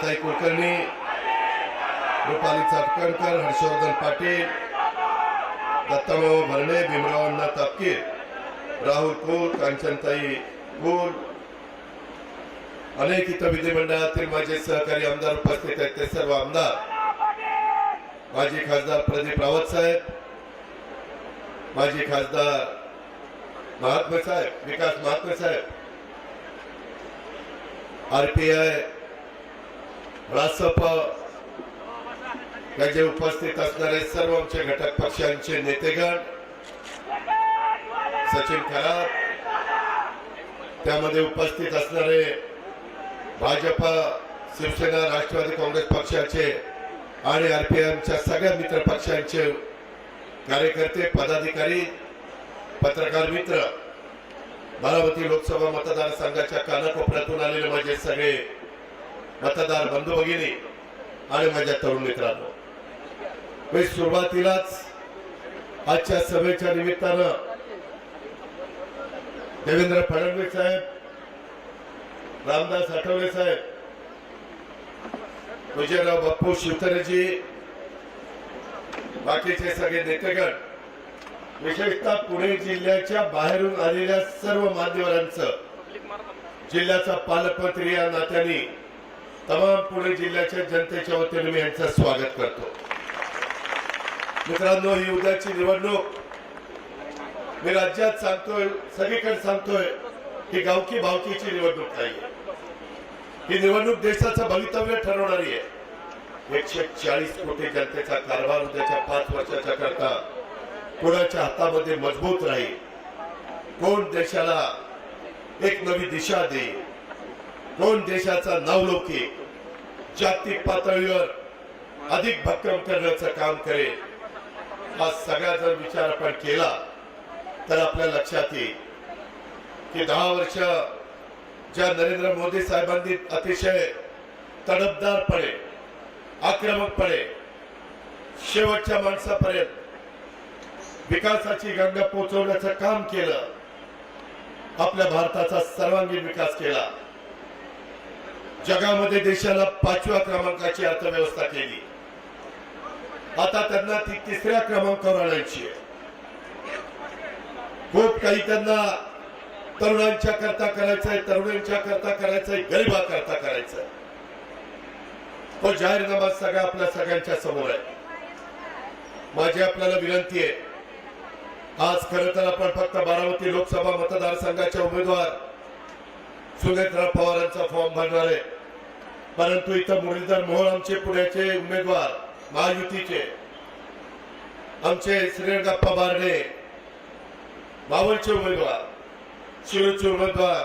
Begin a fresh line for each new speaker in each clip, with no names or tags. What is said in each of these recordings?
गीताताई कुलकर्णी, रुपाली चाटकणकर, हर्षवर्धन पाटील, दत्ताभाऊ भरणे, भीमराव अण्णा तापकीर, राहुल कुल, कांचनताई कुल, अनेक इतर विधिमंडळातील माझे सहकारी आमदार उपस्थित आहेत. ते सर्व आमदार, माजी खासदार प्रदीप रावत साहेब, माजी खासदार महात्मे साहेब, विकास महात्मे साहेब, आरपीआय, रासप, त्याचे उपस्थित असणारे सर्व आमचे घटक पक्षांचे नेतेगण, सचिन खरात, त्यामध्ये उपस्थित असणारे भाजपा, शिवसेना, राष्ट्रवादी काँग्रेस पक्षाचे आणि आरपीआयच्या सगळ्या मित्र पक्षांचे कार्यकर्ते, पदाधिकारी, पत्रकार मित्र, बारामती लोकसभा मतदारसंघाच्या कानाकोपऱ्यातून आलेले माझे सगळे मतदार बंधू भगिनी आणि माझ्या तरुण मित्रांनो, मी सुरुवातीलाच आजच्या सभेच्या निमित्तानं देवेंद्र फडणवीस साहेब, रामदास आठवले साहेब, विजयराव बाप्पू शिवतरेजी, बाकीचे सगळे नेतेगण, विशेषतः पुणे जिल्ह्याच्या बाहेरून आलेल्या सर्व मान्यवरांचं, जिल्ह्याचा पालकमंत्री या नात्याने तमाम पुणे जिल्ह्याच्या जनतेच्या वतीने मी यांचं स्वागत करतो. मित्रांनो, ही उद्याची निवडणूक मी राज्यात सांगतोय, सगळीकडे सांगतोय, ही गावकी भावकीची निवडणूक नाही. ही निवडणूक देशाचं भवितव्य ठरवणारी आहे. 140 कोटी जनतेचा कारभार उद्याच्या 5 वर्षाच्या करता कोणाच्या हातामध्ये मजबूत राहील, कोण देशाला एक नवी दिशा देईल, कोण देशाचा नावलौकिक जागतिक पातळीवर अधिक भक्कम करण्याचं काम करेल, हा सगळा जर विचार आपण केला तर आपल्या लक्षात येईल की 10 वर्ष ज्या नरेंद्र मोदी साहेबांनी अतिशय तडफदारपणे, आक्रमकपणे शेवटच्या माणसापर्यंत विकासाची गंगा पोहोचवण्याचं काम केलं, आपल्या भारताचा सर्वांगीण विकास केला, जगामध्ये देशाला 5व्या क्रमांकाची अर्थव्यवस्था केली, आता त्यांना ती 3ऱ्या क्रमांकावर आणायची आहे. खूप काही त्यांना तरुणांच्या करता करायचंय, तरुणांच्या करता करायचंय, गरिबाकरता करायचंय. तो जाहीरनामा सगळा आपल्या सगळ्यांच्या समोर आहे. माझी आपल्याला विनंती आहे, आज खरं तर आपण फक्त बारामती लोकसभा मतदारसंघाचे उमेदवार सुनेत्रा पवारांचा फॉर्म भरणार आहे, परंतु इथं मुरलीधर मोहोळ आमचे पुण्याचे उमेदवार, महायुतीचे आमचे श्रीरंगप्पा बारणे, मावळचे उमेदवार, शिरूरचे उमेदवार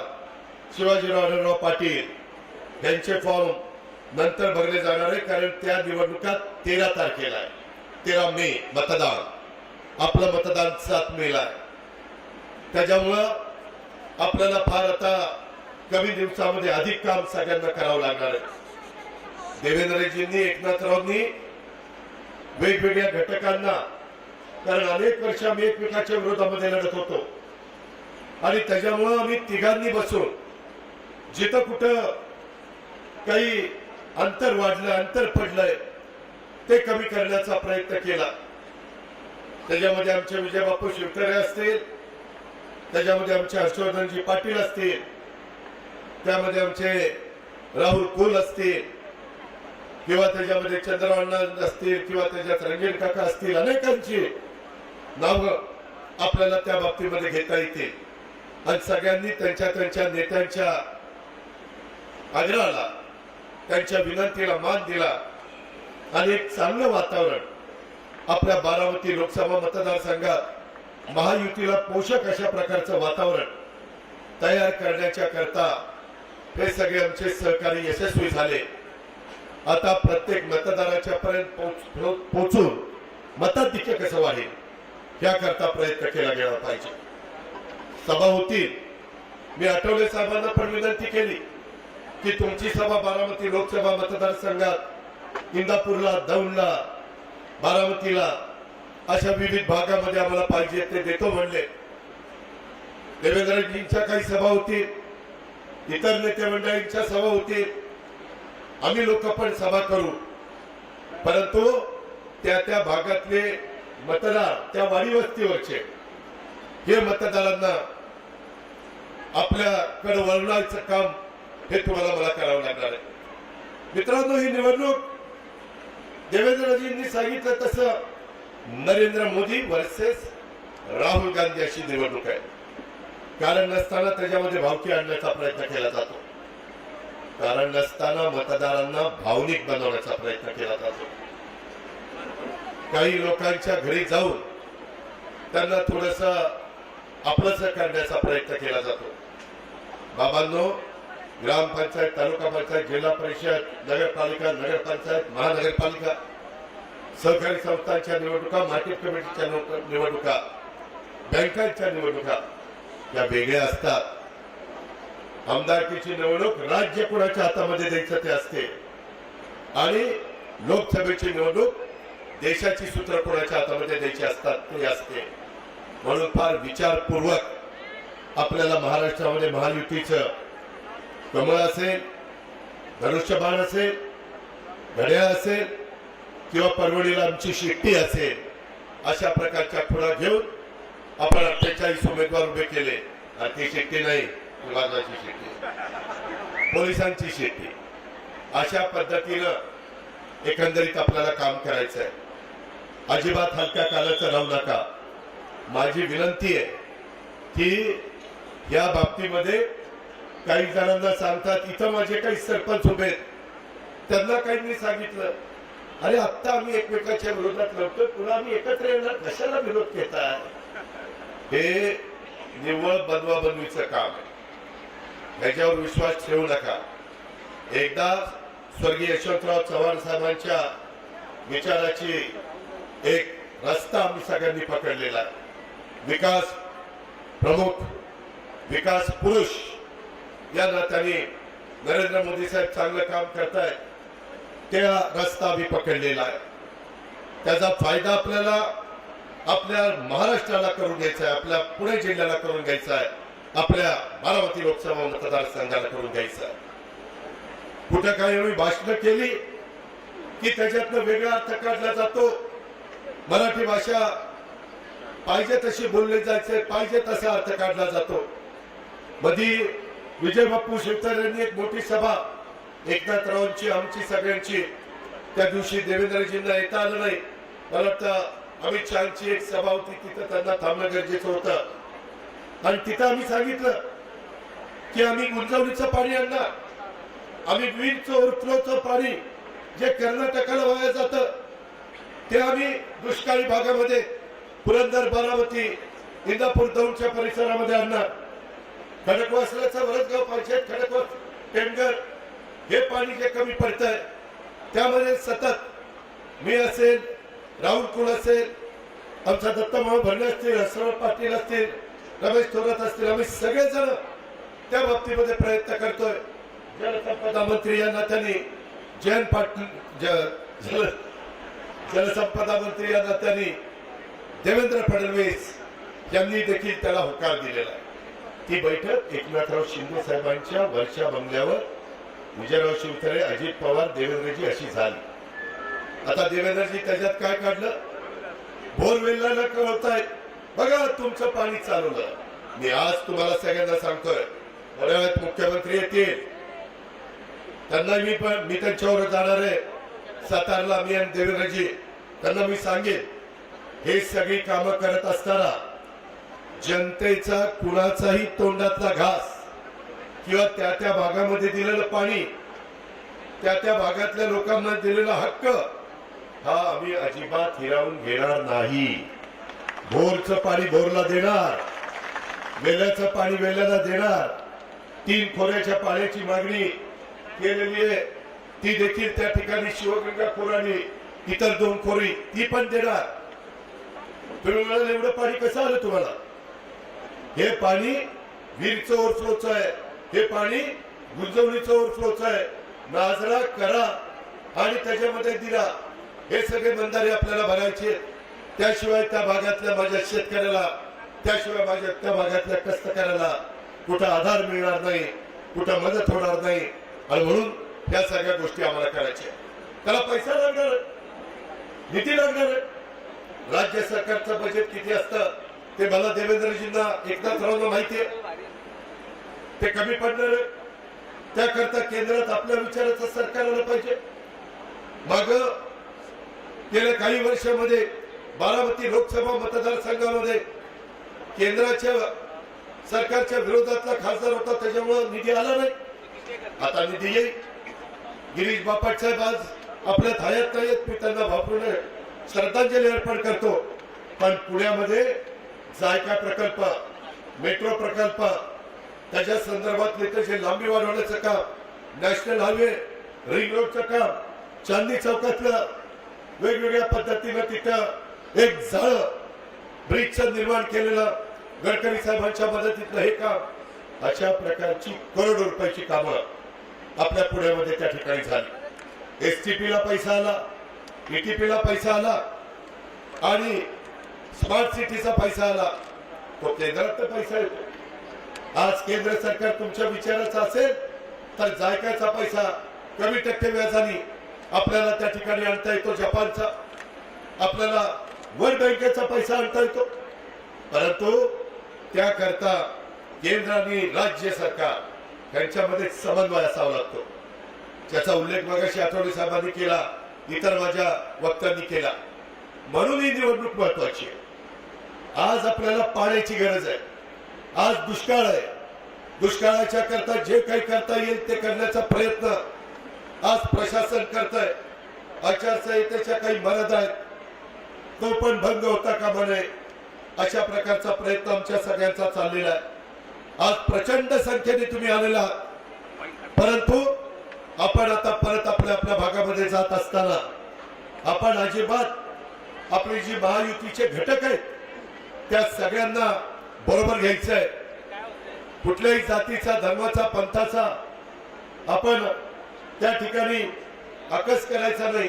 शिवाजीराव आढळराव पाटील यांचे फॉर्म नंतर भरले जाणार आहे. कारण त्या निवडणुकात 13 तारखेला आहे, 13 मे मतदान, आपलं मतदान 7 मेला आहे. त्याच्यामुळं आपल्याला फार आता कमी दिवसामध्ये अधिक काम सगळ्यांना करावं लागणार आहे. देवेंद्रजींनी, एकनाथरावांनी वेगवेगळ्या घटकांना, कारण अनेक वर्ष आम्ही एकमेकाच्या विरोधामध्ये लढत होतो आणि त्याच्यामुळं आम्ही तिघांनी बसून जिथं कुठं काही अंतर वाढलं, अंतर पडलंय, ते कमी करण्याचा प्रयत्न केला. त्याच्यामध्ये आमचे विजयबापू शिवतरे असतील, त्याच्यामध्ये आमचे हर्षवर्धनजी पाटील असतील, त्यामध्ये आमचे राहुल कुल असतील, किंवा त्याच्यामध्ये चंद्रवाणा असतील, किंवा त्याच्यात रंगीन काका असतील, अनेकांची नावं आपल्याला त्या बाबतीमध्ये घेता येतील. आणि सगळ्यांनी त्यांच्या नेत्यांच्या आग्रहाला, त्यांच्या विनंतीला मान दिला आणि एक चांगलं वातावरण आपल्या बारामती लोकसभा मतदारसंघात महायुतीला पोषक अशा प्रकारचं वातावरण तयार करण्याच्या करता हे सगळे आमचे सहकारी यशस्वी झाले. आता प्रत्येक मतदाराच्या पर्यंत पोहोचून मताधिक्य कसं वाढेल याकरता प्रयत्न केला गेला पाहिजे. सभा होती, मी आठवले साहेबांना पण विनंती केली की तुमची सभा बारामती लोकसभा मतदारसंघात इंदापूरला, दौंडला, बारामतीला अशा विविध भागामध्ये आम्हाला पाहिजे ते देतो म्हणले. देवेंद्रजींच्या काही सभा होती, इतर नेते मंडळींच्या सभा होती, आम्ही लोक पण सभा करू, परंतु त्या त्या भागातले मतदार, त्या वाडी वस्तीवरचे हे मतदारांना आपल्याकडे वळवण्याचं काम हे तुम्हाला मला करावं लागणार आहे. मित्रांनो, ही निवडणूक देवेंद्रजींनी सांगितलं तसं नरेंद्र मोदी वर्सेस राहुल गांधी अशी निवडणूक आहे. कारण नसताना त्याच्यामध्ये भावकी आणण्याचा प्रयत्न केला जातो. कारण नसताना मतदारांना भावनिक बनवण्याचा प्रयत्न केला जातो. काही लोकांच्या घरी जाऊन त्यांना थोडस आपलंस करण्याचा प्रयत्न केला जातो. बाबांनो, ग्रामपंचायत, तालुका पंचायत, जिल्हा परिषद, नगरपालिका, नगरपंचायत, महानगरपालिका, सहकारी संस्थांच्या निवडणुका, मार्केट कमिटीच्या निवडणुका, बँकांच्या निवडणुका या वेगळ्या असतात. आमदारकीची निवडणूक राज्य कोणाच्या हातामध्ये द्यायचं ते असते आणि लोकसभेची निवडणूक देशाची सूत्र कोणाच्या हातामध्ये द्यायची असतात ते असते. म्हणून फार विचारपूर्वक आपल्याला महाराष्ट्रामध्ये महायुतीचं कमळ असेल, धनुष्यबाण असेल, घड्याळ असेल किंवा परवडीला आमची शिट्टी असेल, अशा प्रकारच्या खुणा घेऊन आपण 48 उमेदवार उभे केले. आणि ती शिट्टी नाही, विभागाची शिट्टी, पोलिसांची शिट्टी. अशा पद्धतीनं एकंदरीत आपल्याला काम करायचं आहे. अजिबात हलक्या कालाचं राहू नका. माझी विनंती आहे की या बाबतीमध्ये काही जणांना सांगतात, इथं माझे काही सरपंच उभे आहेत, त्यांना काही मी सांगितलं, अरे आत्ता आम्ही एकमेकाच्या विरोधात लढतोय, पुन्हा आम्ही एकत्र येणार, कशाला विरोध घेताय? हे निव्वळ बनवा बनवीचं काम आहे. याच्यावर विश्वास ठेवू नका. एकदा स्वर्गीय यशवंतराव चव्हाण साहेबांच्या विचाराची एक रस्ता आम्ही सगळ्यांनी पकडलेला आहे. विकास प्रमुख, विकास पुरुष या नात्याने नरेंद्र मोदी साहेब चांगलं काम करतायत, त्या रस्ता आम्ही पकडलेला आहे. त्याचा फायदा आपल्याला आपल्या महाराष्ट्राला करून घ्यायचा आहे, आपल्या पुणे जिल्ह्याला करून घ्यायचा आहे, आपल्या बारामती लोकसभा मतदारसंघाला करून घ्यायचा आहे. कुठं काही आम्ही भाषणं केली की त्याच्यातनं वेगळा अर्थ काढला जातो. मराठी भाषा पाहिजे तशी बोलली जायचे, पाहिजे तसा अर्थ काढला जातो. मधी विजय बाप्पू शिवतर यांनी एक मोठी सभा, एकनाथरावांची, आमची, सगळ्यांची, त्या दिवशी देवेंद्रजींना येता आलं नाही. मला वाटतं अमित शहाची एक सभा होती, तिथं त्यांना थांबणं गरजेचं होतं. आणि तिथं आम्ही सांगितलं की आम्ही गुंजवणीचं पाणी आणणार, आम्ही विहीरचं ओव्हरफ्लोचं पाणी जे कर्नाटकाला वाया जातं ते आम्ही दुष्काळी भागामध्ये पुरंदर, बारामती, इंदापूर, दौंडच्या परिसरामध्ये आणणार. खडकवासल्याचं वरसगाव पंचायत, खडकवास, टेंगर हे पाणी जे कमी पडतंय त्यामध्ये सतत मी असेल, राहुल कुल असेल, आमचा दत्तमाव भरणे असतील, हसराव पाटील असतील, रमेश थोरात असतील, आम्ही सगळेजण त्या बाबतीमध्ये प्रयत्न करतोय. जलसंपदा मंत्री या नात्याने, जयंत पाटील जलसंपदा मंत्री या नात्याने देवेंद्र फडणवीस यांनी देखील त्याला होकार दिलेला आहे. ती बैठक एकनाथराव शिंदे साहेबांच्या वरच्या बंगल्यावर विजयराव शिवतरे, अजित पवार, देवेंद्रजी अशी झाली. आता देवेंद्रजी त्याच्यात काय काढलं? बोरवेलला कळवतायत, बघा तुमचं पाणी चालवलं. मी आज तुम्हाला सगळ्यांना सांगतोय, थोड्या वेळात मुख्यमंत्री येतील, त्यांना मी त्यांच्यावर जाणार आहे सातारला. मी आणि देवेंद्रजी त्यांना मी सांगेन, हे सगळी कामं करत असताना जनतेचा कुणाचाही तोंडातला घास किंवा त्या त्या भागामध्ये दिलेलं पाणी, त्या त्या भागातल्या लोकांना दिलेला हक्क हा आम्ही अजिबात हिरावून घेणार नाही. बोरचं पाणी बोरला देणार, वेल्याचं पाणी वेल्याला देणार. 3 खोऱ्याच्या पाण्याची मागणी केलेली आहे, ती देखील त्या ठिकाणी शिवगंगा खोऱ्याने, इतर 2 खोरी ती पण देणार. तुम्ही म्हणाल एवढं पाणी कसं आलं तुम्हाला? हे पाणी विहीरचं ओव्हरफ्लोचं आहे, हे पाणी गुंजवणीचं ओव्हरफ्लोचं आहे. नाजरा करा आणि त्याच्यामध्ये दिला, हे सगळे बंधारे आपल्याला भरायचे. त्याशिवाय त्या भागातल्या माझ्या शेतकऱ्याला, त्याशिवाय माझ्या त्या भागातल्या कष्टकऱ्याला कुठं आधार मिळणार नाही, कुठं मदत होणार नाही. आणि म्हणून ह्या सगळ्या गोष्टी आम्हाला करायच्या. त्याला पैसा लागणार आहे, निधी लागणार आहे. राज्य सरकारचं बजेट किती असतं ते मला देवेंद्रजींना एकनाथरावांना माहिती आहे. ते कमी पडणार आहे. त्याकरता केंद्रात आपल्या विचाराचं सरकार आलं पाहिजे. माग गेल्या काही वर्षामध्ये बारामती लोकसभा मतदारसंघामध्ये केंद्राच्या सरकारच्या विरोधातला खासदार होता, त्याच्यामुळे निधी आला नाही. आता निधी येईल. गिरीश बापट साहेब आज आपल्यात हयात नाहीत, मी त्यांना वापरून श्रद्धांजली अर्पण करतो. पण पुण्यामध्ये जायका प्रकल्प, मेट्रो प्रकल्प, त्याच्या संदर्भात जे लांबी वाढवण्याचं काम, नॅशनल हायवे, रिंग रोडचं काम, चांदणी चौकातलं वेगवेगळ्या पद्धतीनं तिथं एक जाळ ब्रिजचं निर्माण केलेलं गडकरी साहेबांच्या मदतीतलं हे काम, अशा प्रकारची करोडो रुपयाची कामं आपल्या पुण्यामध्ये त्या ठिकाणी झाली. एसटीपी ला पैसा आला, ईटीपी ला पैसा आला आणि स्मार्ट सिटीचा पैसा आला. तो केंद्रात पैसा येतो. आज केंद्र सरकार तुमच्या विचाराचं असेल तर जायकाचा पैसा कमी टक्के व्याजाने आपल्याला त्या ठिकाणी आणता येतो. जपानचा आपल्याला वर्ल्ड बँकेचा पैसा आणता येतो. परंतु त्याकरता केंद्र आणि राज्य सरकार यांच्यामध्ये समन्वय असावा लागतो, ज्याचा उल्लेख मगाशी आठवले साहेबांनी केला, इतर माझ्या वक्त्यांनी केला. म्हणून ही निवडणूक महत्वाची आहे. आज आपल्याला पाण्याची गरज आहे. आज दुष्काळ आहे. दुष्काळाच्या करता जे काही करता येईल ते करण्याचा प्रयत्न आज प्रशासन करत आहे. आचारसंहितेच्या काही मर्यादा आहेत, तो पण भंग होता कामा नये, अशा प्रकारचा प्रयत्न आमच्या सगळ्यांचा चाललेला आहे. आज प्रचंड संख्येने तुम्ही आलेला आहात. परंतु आपण आता परत आपल्या आपल्या भागामध्ये जात असताना आपण अजिबात आपली जी महायुतीचे घटक आहेत त्या सगळ्यांना बरोबर घ्यायचं आहे. कुठल्याही जातीचा, धर्माचा, पंथाचा आपण त्या ठिकाणी आकस करायचा नाही.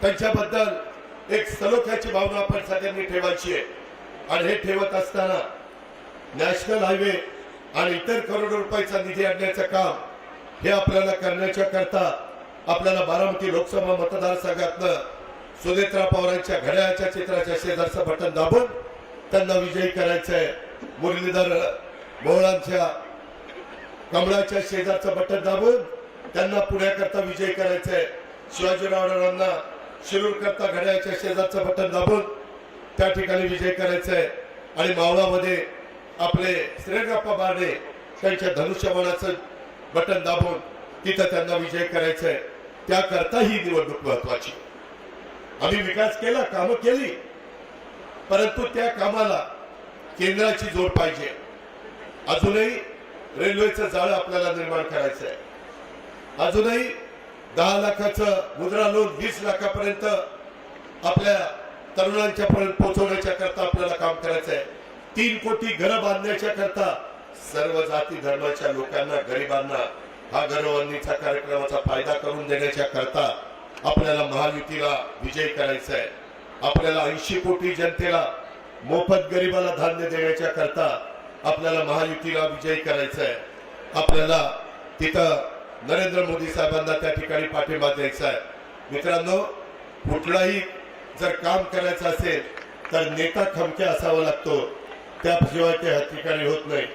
त्यांच्याबद्दल एक सलोख्याची भावना आपण सगळ्यांनी ठेवायची आहे. आणि हे ठेवत असताना नॅशनल हायवे आणि इतर करोडो रुपयाचा निधी आणण्याचं काम हे आपल्याला करण्याच्या करता आपल्याला बारामती लोकसभा मतदारसंघातनं सुनेत्रा पवारांच्या घड्याळाच्या चित्राच्या शेजारचं बटन दाबून त्यांना विजयी करायचं आहे. मुरलीधर मोहळांच्या कमळाच्या शेजारचं बटन दाबून त्यांना पुण्याकरता विजयी करायचं आहे. शिवाजीरावांना शिरूर करता घड्याळाच्या शेजारचं बटन दाबून त्या ठिकाणी विजय करायचं आहे. आणि मावळामध्ये आपले श्रीरंगप्पा बारणे त्यांच्या धनुष्यबाणाचं बटन दाबून तिथं त्यांना विजय करायचं आहे. त्याकरता ही निवडणूक महत्वाची. आम्ही विकास केला, कामं केली, परंतु त्या कामाला केंद्राची जोड पाहिजे. अजूनही रेल्वेचं जाळं आपल्याला निर्माण करायचं आहे. अजूनही 10 लाखाचं मुद्रा लोन 20 लाखापर्यंत आपल्या तरुणांच्या पर्यंत पोहोचवण्याच्या करता आपल्याला काम करायचं आहे. 3 कोटी घरं बांधण्याच्या करता सर्व जाती धर्माच्या लोकांना, गरिबांना हा घरबांधणीचा कार्यक्रमाचा फायदा करून देण्याच्या करता आपल्याला महायुतीला विजय करायचा आहे. आपल्याला 80 कोटी जनतेला मोफत गरिबाला धान्य देण्याच्या करता आपल्याला महायुतीला विजय करायचा आहे. आपल्याला तिथं नरेंद्र मोदी साहेबांना त्या ठिकाणी पाठिंबा द्यायचा आहे. मित्रांनो, कुठलाही जर काम करायचं असेल तर नेता खमक्या असावा लागतो, त्याशिवाय ते ह्या ठिकाणी होत नाही.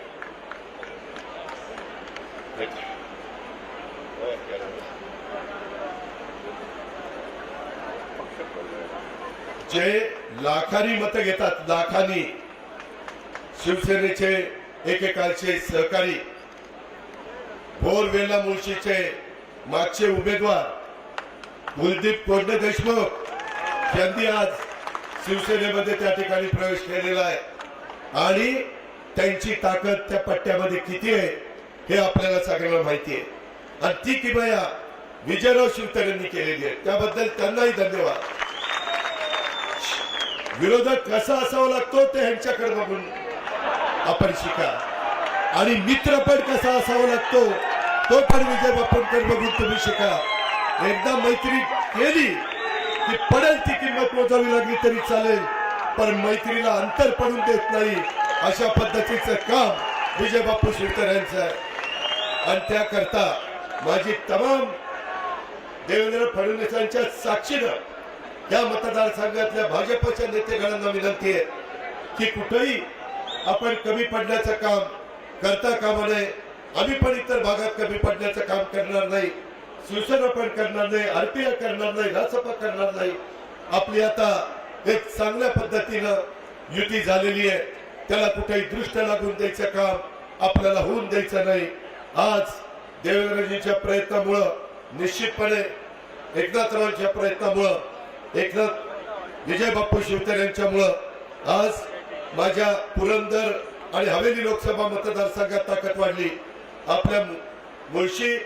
जे लाखांनी मतं घेतात, लाखांनी शिवसेनेचे एकेकाळचे सहकारी, भोरवेला मुळशीचे मागचे उमेदवार कुलदीप कोंडे देशमुख यांनी आज शिवसेनेमध्ये त्या ठिकाणी प्रवेश केलेला आहे. आणि त्यांची ताकद त्या पट्ट्यामध्ये किती आहे हे आपल्याला सगळ्यांना माहिती आहे. आणि ती किमया विजयराव शिवतरेंनी केलेली आहे, त्याबद्दल त्यांनाही धन्यवाद. विरोधक कसा असावा लागतो ते ह्यांच्याकडे बघून आपण शिका. आणि मित्रपण कसा असावा लागतो तो पण विजय बापूंकडे बघून तुम्ही शिका. एकदा मैत्री केली की पडेल ती किंमत मोजावी लागली तरी चालेल, पण मैत्रीला अंतर पडून देत नाही, अशा पद्धतीचं काम विजय बापू शिवतर यांचं आहे. आणि त्याकरता माझी तमाम देवेंद्र फडणवीसांच्या साक्षीनं या मतदारसंघातल्या भाजपच्या नेतेगणांना विनंती आहे की कुठेही आपण कमी पडण्याचं काम करता कामा नये. आम्ही पण इतर भागात कमी पडण्याचं काम करणार नाही. शिवसेना पण करणार नाही, आरपीआय करणार नाही, रासपा करणार नाही. आपली आता एक चांगल्या पद्धतीनं युती झालेली आहे. त्याला कुठेही दृष्ट लागून द्यायचं काम आपल्याला होऊन द्यायचं नाही. आज देवेंद्रजींच्या प्रयत्नामुळं निश्चितपणे एकनाथरावांच्या प्रयत्नामुळं एकनाथ विजय बापू शिवतर यांच्यामुळं आज माझ्या पुरंदर आणि हवेली लोकसभा मतदारसंघात ताकद वाढली. आपल्या मुळशी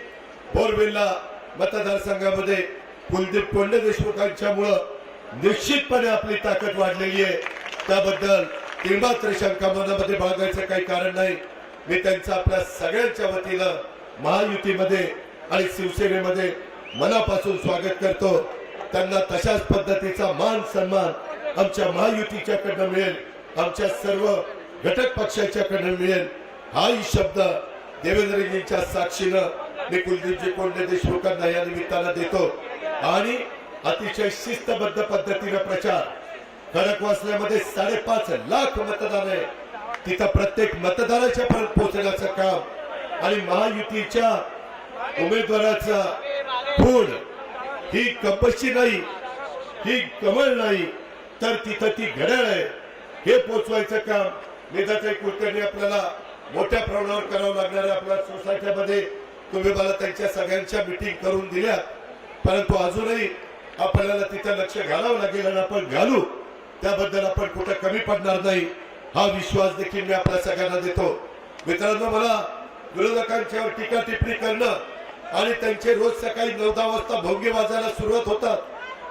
बोरवेल्ला मतदारसंघामध्ये कुलदीप कोंडे देशमुखांच्यामुळं निश्चितपणे आपली ताकद वाढलेली आहे. त्याबद्दल तीनमात्र शंका मनामध्ये बाळगायचं काही कारण नाही. मी त्यांचं आपल्या सगळ्यांच्या वतीनं महायुतीमध्ये आणि शिवसेनेमध्ये मनापासून स्वागत करतो. त्यांना तशाच पद्धतीचा मान सन्मान आमच्या महायुतीच्याकडनं मिळेल, आमच्या सर्व घटक पक्षाच्याकडनं मिळेल. हाही शब्द देवेंद्रजींच्या साक्षीनं मी कुलदीपजी कोंडे देशमुखांना या निमित्तानं देतो. आणि अतिशय शिस्तबद्ध पद्धतीनं प्रचार खडकवासल्यामध्ये 5.5 लाख मतदान आहे. तिथं प्रत्येक मतदाराच्या पर्यंत पोहोचण्याचं काम आणि महायुतीच्या उमेदवाराचा खूण ही कपशी नाही, ही कमळ नाही, तर तिथं ती घड्याळ आहे. हे पोचवायचं काम मेधाताई कुलकर्णी आपल्याला मोठ्या प्रमाणावर करावं लागणार आहे. आपल्या सोसायटीमध्ये तुम्ही मला त्यांच्या सगळ्यांच्या मीटिंग करून दिल्यात, परंतु अजूनही आपल्याला तिथं लक्ष घालावं लागेल आणि आपण घालू. त्याबद्दल आपण कुठं कमी पडणार नाही हा विश्वास देखील मी आपल्या सगळ्यांना देतो. मित्रांनो, मला विरोधकांच्यावर टीका टिप्पणी करणं आणि त्यांचे रोज सकाळी 9-10 वाजता भोंगे वाजायला सुरुवात होतात,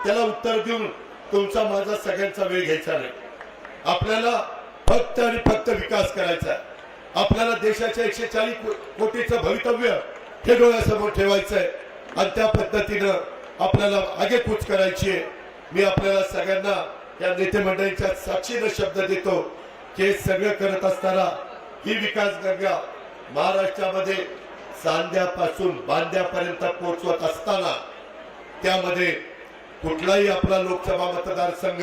त्याला उत्तर देऊन तुमचा माझा सगळ्यांचा वेळ घ्यायचा नाही. आपल्याला फक्त आणि फक्त विकास करायचा आहे. आपल्याला देशाच्या 140 कोटीचं भवितव्य हे डोळ्यासमोर ठेवायचं आहे आणि त्या पद्धतीनं आपल्याला आगेकूच करायची आहे. मी आपल्याला सगळ्यांना या नेते मंडळींच्या साक्षीनं शब्द देतो की हे सगळं करत असताना ही विकास गंगा महाराष्ट्रामध्ये सांध्यापासून बांध्यापर्यंत पोहोचवत असताना त्यामध्ये कुठलाही आपला लोकसभा मतदारसंघ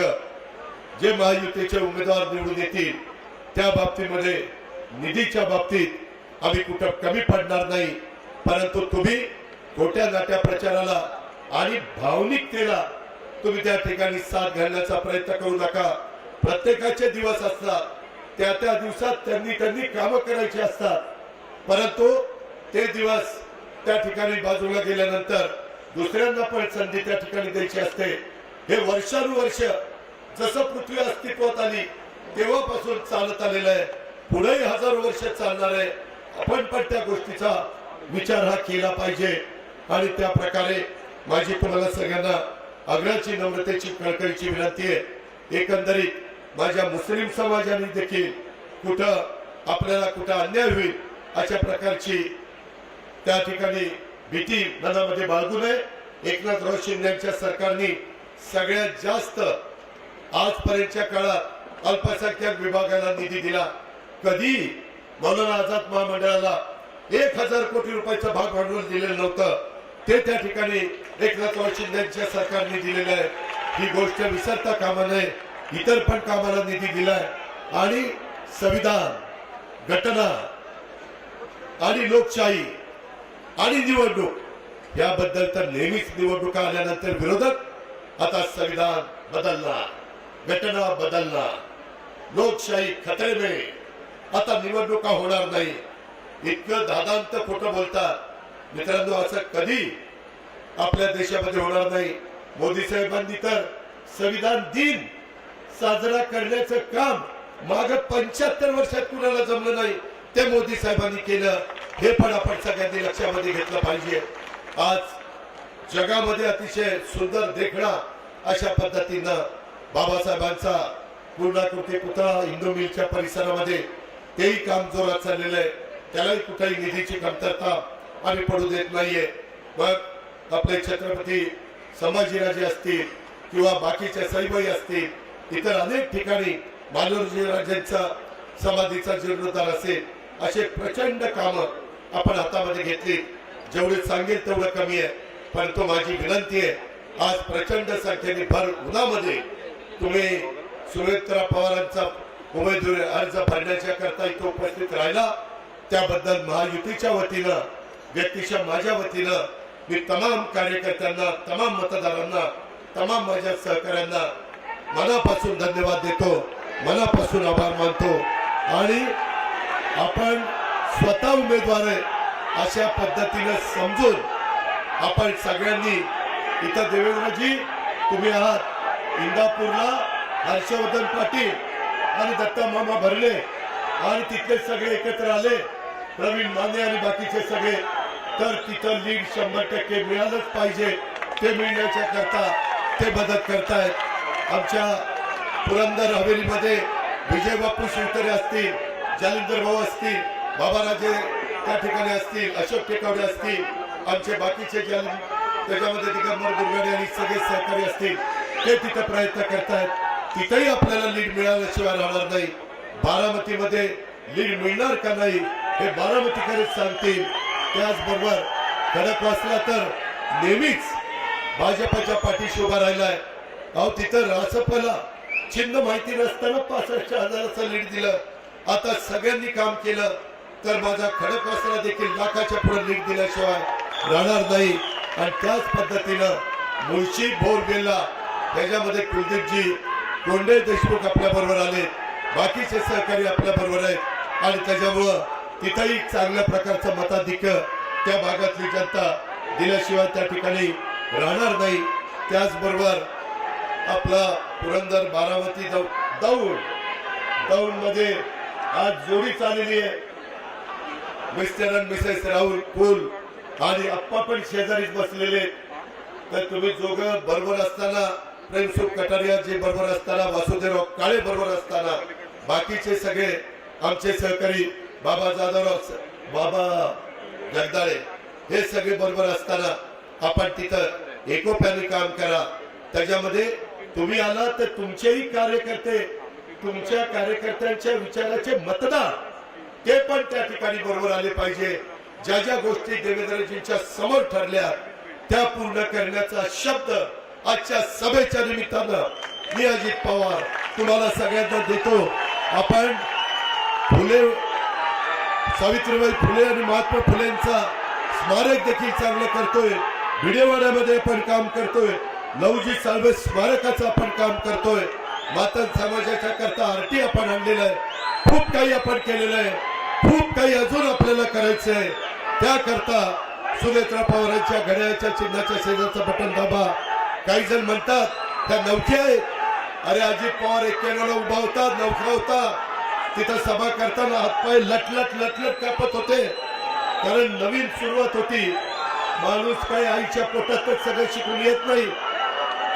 जे महायुतीचे उमेदवार निवडून येतील त्या बाबतीमध्ये निधीच्या बाबतीत आम्ही कुठं कमी पडणार नाही. परंतु तुम्ही खोट्या नाट्या प्रचाराला आणि भावनिकतेला तुम्ही त्या ठिकाणी साथ घालण्याचा प्रयत्न करू नका. प्रत्येकाचे दिवस असतात, त्या त्या दिवसात त्यांनी कामं करायची असतात, परंतु ते दिवस त्या ठिकाणी बाजूला गेल्यानंतर दुसऱ्यांना पण संधी त्या ठिकाणी द्यायची असते. हे वर्षानुवर्ष जसं पृथ्वी अस्तित्वात आली तेव्हापासून चालत आलेलं आहे, पुढेही हजारो वर्ष चालणार आहे. आपण पण त्या गोष्टीचा विचार हा केला पाहिजे आणि त्या प्रकारे माझी तुम्हाला सगळ्यांना आग्रहाची नम्रतेची कळकळीची विनंती आहे. एकंदरीत माझ्या मुस्लिम समाजाने देखील कुठं आपल्याला कुठं अन्याय होईल अशा प्रकारची त्या ठिकाणी भीती मनामध्ये बाळगू नये. एकनाथराव शिंदे यांच्या सरकारने सगळ्यात जास्त आजपर्यंतच्या काळात अल्पसंख्याक विभागाला निधी दिला. कधी मौलाना आझाद महामंडळाला 1000 कोटी रुपयाचं भाग भांडवल दिलेलं नव्हतं, ते त्या ठिकाणी एकनाथराव शिंदे यांच्या सरकारने दिलेलं आहे. ही गोष्ट विसरता कामा नये. इतर पण कामाला निधी दिलाय आणि संविधान, घटना आणि लोकशाही आणि निवडणूक याबद्दल तर नेहमीच निवडणुका आल्यानंतर विरोधक आता संविधान बदलना, घटना बदलना, लोकशाही खतरे में, आता निवडणुका होणार नाही, इतकं दादांत खोटं बोलतात. मित्रांनो, असं कधी आपल्या देशामध्ये होणार नाही. मोदी साहेबांनी तर संविधान दिन साजरा करण्याचं काम मागे 75 वर्षात कुणाला जमलं नाही, ते मोदी साहेबांनी केलं. हे पण आपण सगळ्यांनी लक्षामध्ये घेतलं पाहिजे. आज जगामध्ये अतिशय सुंदर देखणा अशा पद्धतीनं बाबासाहेबांचा पूर्णाकृती पुतळा हिंदू मिलच्या परिसरामध्ये तेही काम जोरात चाललेलं आहे. त्यालाही कुठेही निधीची कमतरता आम्ही पडू देत नाहीये. मग आपले छत्रपती संभाजीराजे असतील किंवा बाकीच्या सईबाई असतील, इतर अनेक ठिकाणी मालोजीराजेंचा समाधीचा जीर्णोद्धार असेल, असे प्रचंड कामं आपण हातामध्ये घेतली. जेवढे सांगेल तेवढं कमी आहे. परंतु माझी विनंती आहे, आज प्रचंड संख्येने भर उन्हामध्ये तुम्ही सुनेत्रा पवारांचा उमेदवारी अर्ज भरण्याच्या करता इथे उपस्थित राहिला, त्याबद्दल महायुतीच्या वतीनं, व्यक्तिशः माझ्या वतीनं मी तमाम कार्यकर्त्यांना, तमाम मतदारांना, तमाम माझ्या सहकाऱ्यांना मनापासून धन्यवाद देतो, मनापासून आभार मानतो। आणि आपण स्वतः उमेदवार आहे अशा पद्धतीने समजून आपण सगळ्यांनी, इथं देवेंद्रजी तुम्ही आहात, इंदापूरला हर्षवर्धन पाटील आणि दत्ता मामा भरले आणि तिथले सगळे एकत्र आले, प्रवीण माने आणि बाकीचे सगळे, तर तिथं लीड 100% मिळालंच पाहिजे। ते मिळण्याच्या करता ते मदत करतायत। आमच्या पुरंदर हवेलीमध्ये विजय बापू शिवतरे असतील, जालिंदर भाऊ असतील, बाबाराजे त्या ठिकाणी असतील, अशोक टेकावडे असतील, आमचे बाकीचे त्याच्यामध्ये दिगंबर दुर्गाडे आणि सगळे सहकारी असतील, ते तिथं प्रयत्न करतायत। तिथेही आपल्याला लीड मिळाल्याशिवाय राहणार नाही। बारामतीमध्ये लीड मिळणार का नाही हे बारामतीकरच सांगतील। त्याचबरोबर खडकवासला तर नेहमीच भाजपच्या पाठीशी उभा राहिलाय। अहो तिथं रासपला चिन्ह माहिती नसताना 65,000चं लीड दिलं। आता सगळ्यांनी काम केलं तर माझा खडकवासला देखील लाखाच्या पुढे लीड दिल्याशिवाय राहणार नाही। आणि त्याच पद्धतीनं मुळशी बोरबेला त्याच्यामध्ये कुलदीपजी कोंडे देशमुख आपल्या बरोबर आले, बाकीचे सहकारी आपल्या बरोबर आहेत आणि त्याच्यामुळं तिथेही चांगल्या प्रकारचं मताधिक्य त्या भागातली जनता दिल्याशिवाय त्या ठिकाणी राहणार नाही। त्याचबरोबर आपला पुरंदर बारामती दौंड मध्ये आज जोडी चाललेली आहे, मिस्टर आणि मिसेस राहुल कुल आणि आप्पा पण शेजारीच बसलेले। तर तुम्ही दोघं बरोबर असताना, प्रेमसुख कटारिया जी बरोबर असताना, वासुदेवराव काळे बरोबर असताना, बाकीचे सगळे आमचे सहकारी बाबा जाधवराव, बाबा जगदाळे हे सगळे बरोबर असताना आपण तिथं एकोप्याने काम करा। त्याच्यामध्ये तुम्ही आला तर तुमचेही कार्यकर्ते, तुमच्या कार्यकर्त्यांच्या विचाराचे मतदार ते पण त्या ठिकाणी बरोबर आले पाहिजे। ज्या ज्या गोष्टी देवेंद्रजींच्या समोर ठरल्या त्या पूर्ण करण्याचा शब्द आजच्या सभेच्या निमित्तानं मी अजित पवार तुम्हाला सगळ्यांना देतो। आपण फुले, सावित्रीबाई फुले आणि महात्मा फुलेंचा स्मारक देखील चांगलं करतोय, भिडेवाड्यामध्ये आपण काम करतोय, लवजी साळवे स्मारकाचं आपण काम करतोय, मातंग समाजाच्या करता आरटी आपण आणलेलं आहे, खूप काही आपण केलेलं आहे, खूप काही अजून आपल्याला करायचं आहे। त्याकरता सुनेत्रा पवारांच्या घड्याळाच्या चिन्हाच्या शेजारचं बटन दाबा। काही जण म्हणतात त्या नवख्या आहेत, अरे अजित पवार 91 उभा होता, नवखा होता, तिथं सभा करताना हातपाय लटलट कापत होते, कारण नवीन सुरुवात होती। माणूस काही आईच्या पोटात सगळं शिकून येत नाही,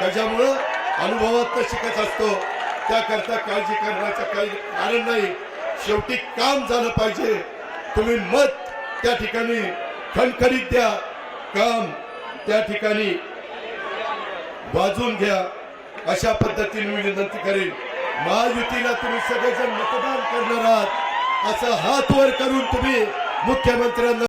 त्याच्यामुळं अनुभवात शिकत असतो। त्याकरता काळजी करण्याचं काही कारण नाही, शेवटी काम झालं पाहिजे। तुम्ही मत त्या ठिकाणी खणखणीत द्या, काम त्या ठिकाणी वाजून घ्या, अशा पद्धतीने मी विनंती करेन। महायुतीला तुम्ही सगळेजण मतदान करणार आहात असं हात वर करून तुम्ही मुख्यमंत्र्यांना